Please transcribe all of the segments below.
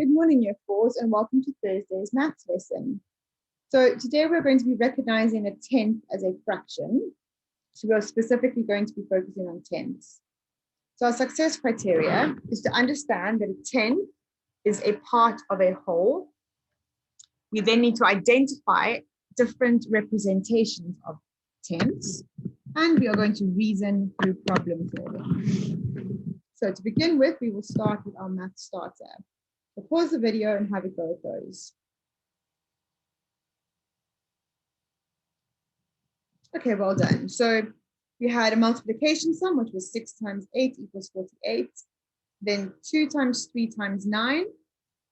Good morning, Year 4s, and welcome to Thursday's maths lesson. So today we're going to be recognizing a tenth as a fraction. So we're specifically going to be focusing on tenths. So our success criteria is to understand that a tenth is a part of a whole. We then need to identify different representations of tenths, and we are going to reason through problem solving. So to begin with, we will start with our math starter. So pause the video and have a go at those. Okay, well done. So we had a multiplication sum, which was 6 times 8 equals 48. Then 2 times 3 times 9.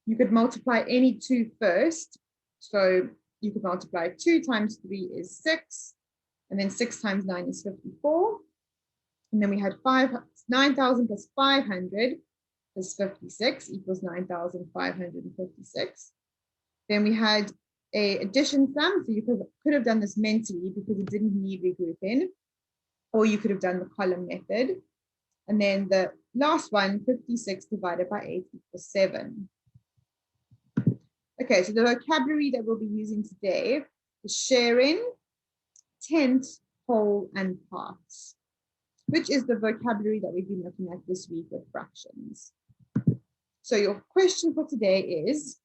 You could multiply any two first. So you could multiply 2 times 3 is 6. And then 6 times 9 is 54. And then we had 9,000 plus 500 plus 56 equals 9,556. Then we had a addition sum, so you could have done this mentally because it didn't need regrouping, or you could have done the column method. And then the last one, 56 divided by 8 equals 7. Okay, so the vocabulary that we'll be using today is sharing, tenths, whole, and parts, which is the vocabulary that we've been looking at this week with fractions. So your question for today is,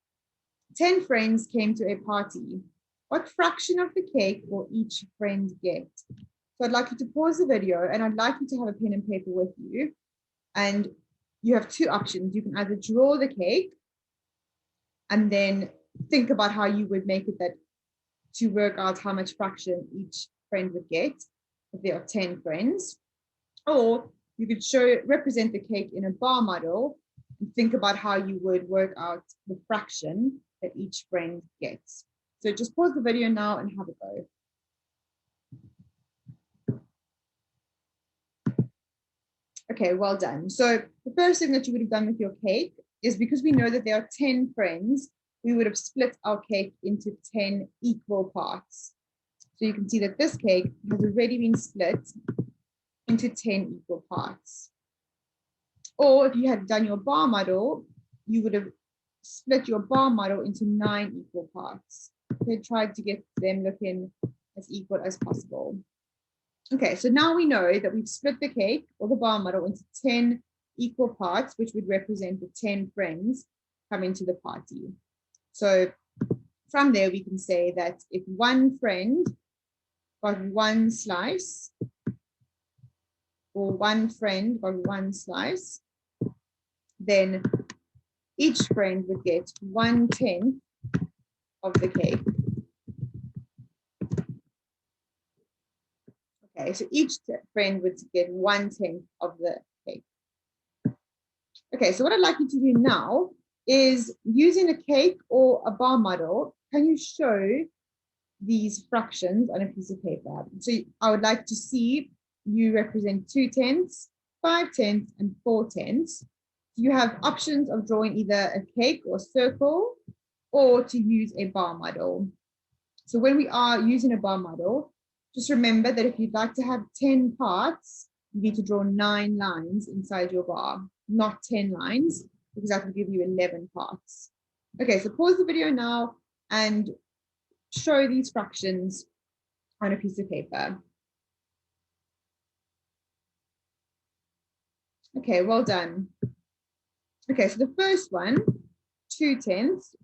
10 friends came to a party. What fraction of the cake will each friend get? So I'd like you to pause the video and I'd like you to have a pen and paper with you. And you have two options. You can either draw the cake and then think about how you would make it that to work out how much fraction each friend would get if there are 10 friends. Or you could represent the cake in a bar model and think about how you would work out the fraction that each friend gets. So just pause the video now and have a go. Okay, well done. So the first thing that you would have done with your cake is, because we know that there are 10 friends, we would have split our cake into 10 equal parts. So you can see that this cake has already been split into 10 equal parts. Or if you had done your bar model, you would have split your bar model into 9 equal parts. They tried to get them looking as equal as possible. Okay, so now we know that we've split the cake or the bar model into 10 equal parts, which would represent the 10 friends coming to the party. So from there, we can say that if one friend got one slice, or one friend got one slice, then each friend would get 1/10 of the cake. Okay, so each friend would get 1/10 of the cake. Okay, so what I'd like you to do now is, using a cake or a bar model, can you show these fractions on a piece of paper? So I would like to see you represent 2/10, 5/10, and 4/10. You have options of drawing either a cake or circle, or to use a bar model. So when we are using a bar model, just remember that if you'd like to have 10 parts, you need to draw 9 lines inside your bar, not 10 lines, because that will give you 11 parts. Okay, so pause the video now and show these fractions on a piece of paper. Okay, well done. Okay, so the first one, 2/10,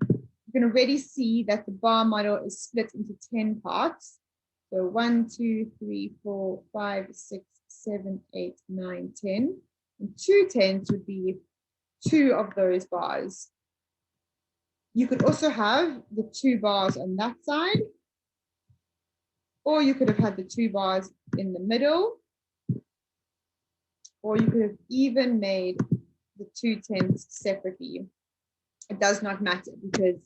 you can already see that the bar model is split into 10 parts. So 1, 2, 3, 4, 5, 6, 7, 8, 9, 10. And 2/10 would be 2 of those bars. You could also have the 2 bars on that side, or you could have had the 2 bars in the middle, or you could have even made the 2/10 separately. It does not matter, because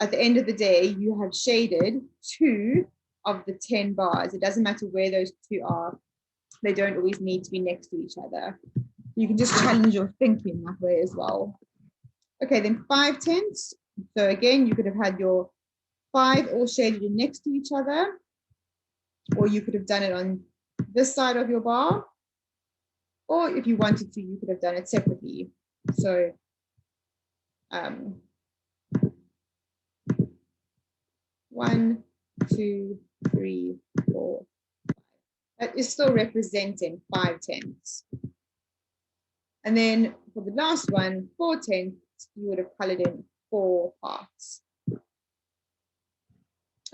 at the end of the day, you have shaded 2 of the 10 bars. It doesn't matter where those 2 are. They don't always need to be next to each other. You can just challenge your thinking that way as well. Okay, then 5/10. So again, you could have had your 5 all shaded in next to each other, or you could have done it on this side of your bar, or if you wanted to, you could have done it separately. So 1, 2, 3, 4. That is still representing 5/10. And then for the last one, 4/10, you would have colored in 4 parts.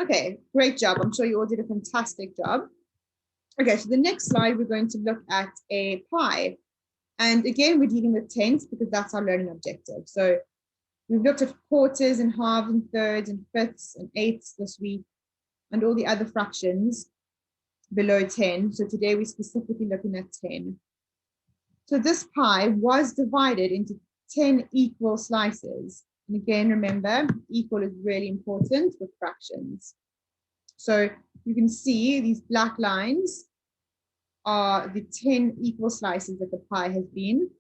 Okay, great job. I'm sure you all did a fantastic job. Okay, so the next slide, we're going to look at a pie. And again, we're dealing with tenths because that's our learning objective. So we've looked at quarters and halves and thirds and fifths and eighths this week and all the other fractions below 10. So today we're specifically looking at 10. So this pie was divided into 10 equal slices. And again, remember, equal is really important with fractions. So you can see these black lines are the 10 equal slices that the pie has been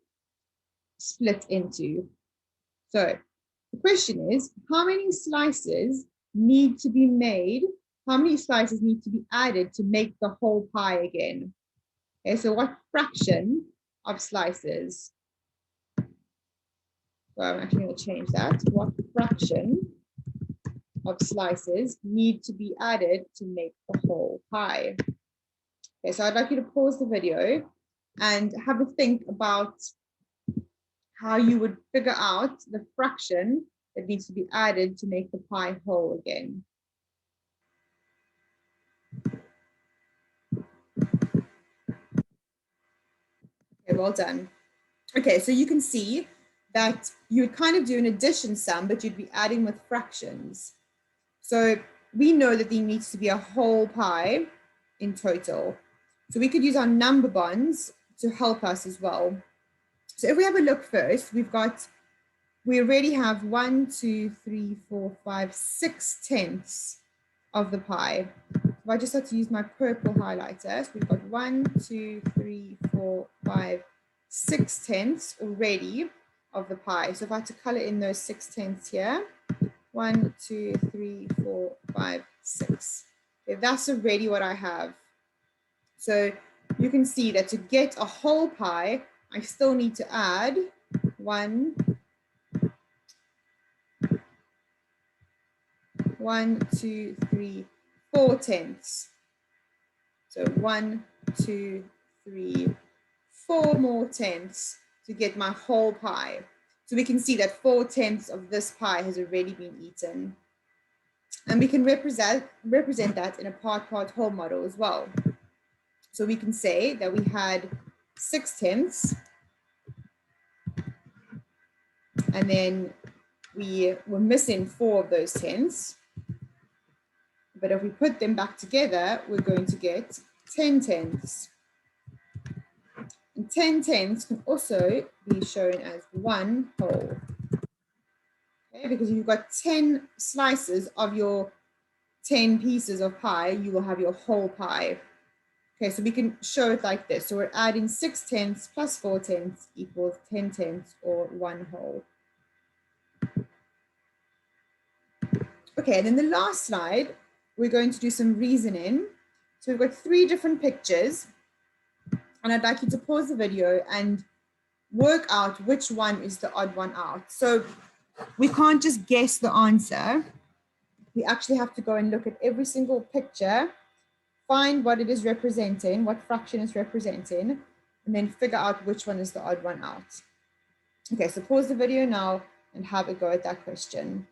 split into. So the question is, how many slices need to be made? How many slices need to be added to make the whole pie again? Okay, so what fraction of slices? So I'm actually going to change that. What fraction of slices need to be added to make the whole pie? Okay, so I'd like you to pause the video and have a think about how you would figure out the fraction that needs to be added to make the pie whole again. Okay, well done. Okay, so you can see that you would kind of do an addition sum, but you'd be adding with fractions. So we know that there needs to be a whole pie in total. So we could use our number bonds to help us as well. So if we have a look first, we already have 1, 2, 3, 4, 5, 6/10 of the pie. If I just had to use my purple highlighter, so we've got 1, 2, 3, 4, 5, 6/10 already of the pie. So if I had to color in those 6/10 here, 1, 2, 3, 4, 5, 6. Okay, that's already what I have. So you can see that to get a whole pie, I still need to add 1, 2, 3, 4/10. So 1, 2, 3, 4 more tenths to get my whole pie. So we can see that 4/10 of this pie has already been eaten. And we can represent that in a part whole model as well. So we can say that we had 6/10, and then we were missing 4 of those tenths. But if we put them back together, we're going to get 10/10. And 10/10 can also be shown as 1 whole. Okay, because if you've got 10 slices of your 10 pieces of pie, you will have your whole pie. Okay, so we can show it like this. So we're adding 6/10 plus 4/10 equals 10/10 or 1 whole. Okay, and then the last slide, we're going to do some reasoning. So we've got 3 different pictures, and I'd like you to pause the video and work out which one is the odd one out. So we can't just guess the answer. We actually have to go and look at every single picture, find what it is representing, what fraction it's representing, and then figure out which one is the odd one out. Okay, so pause the video now and have a go at that question.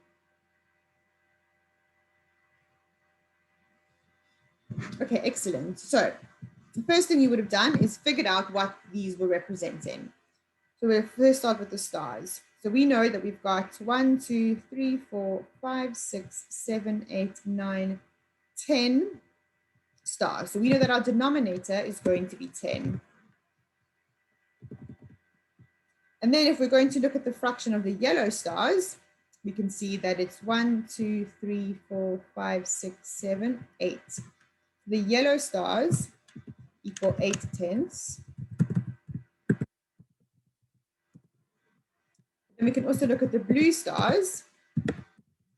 Okay, excellent. So the first thing you would have done is figured out what these were representing. So we'll first start with the stars. So we know that we've got 1, 2, 3, 4, 5, 6, 7, 8, 9, 10 stars. So we know that our denominator is going to be 10. And then if we're going to look at the fraction of the yellow stars, we can see that it's 1, 2, 3, 4, 5, 6, 7, 8. The yellow stars equal 8/10. And we can also look at the blue stars.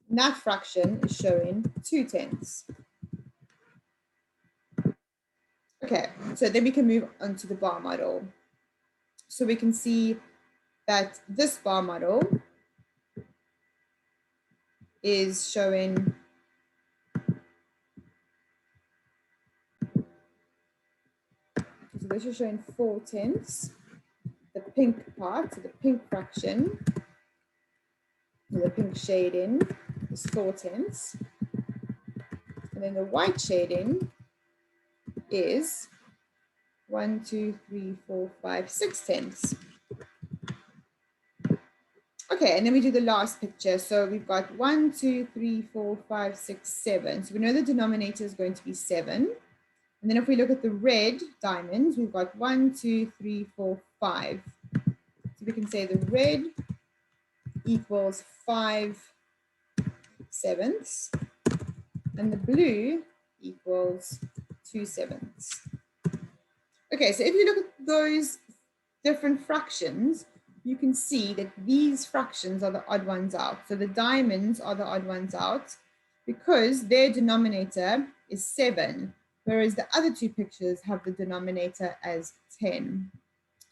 And that fraction is showing 2/10. Okay, so then we can move on to the bar model. So we can see that this bar model is showing so this is showing 4/10. The pink part, so the pink fraction, the pink shading is 4/10. And then the white shading is 1, 2, 3, 4, 5, 6/10. Okay, and then we do the last picture. So we've got 1, 2, 3, 4, 5, 6, 7. So we know the denominator is going to be 7. And then if we look at the red diamonds, we've got 1, 2, 3, 4, 5. So we can say the red equals 5/7, and the blue equals 2/7. Okay, so if you look at those different fractions, you can see that these fractions are the odd ones out. So the diamonds are the odd ones out because their denominator is 7, whereas the other two pictures have the denominator as 10.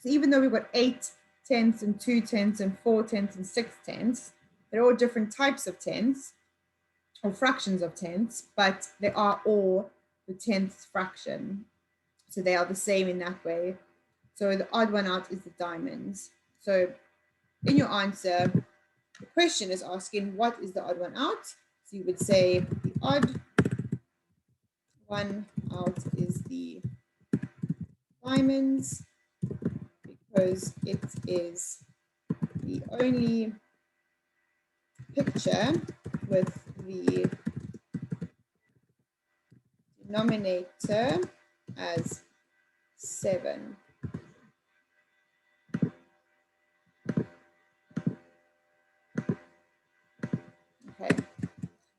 So even though we've got 8/10 and 2/10 and 4/10 and 6/10, they're all different types of tenths or fractions of tenths, but they are all the 10th fraction. So they are the same in that way. So the odd one out is the diamonds. So in your answer, the question is asking what is the odd one out? So you would say the odd one out is the diamonds because it is the only picture with the denominator as 7. Okay,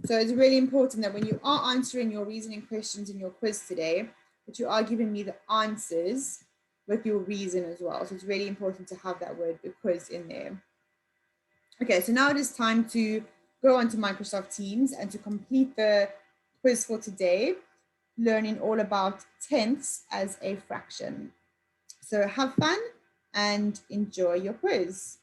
so it's really important that when you are answering your reasoning questions in your quiz today, that you are giving me the answers with your reason as well. So it's really important to have that word, the quiz, in there. Okay, so now it is time to go onto Microsoft Teams and to complete the quiz for today, learning all about tenths as a fraction. So have fun and enjoy your quiz.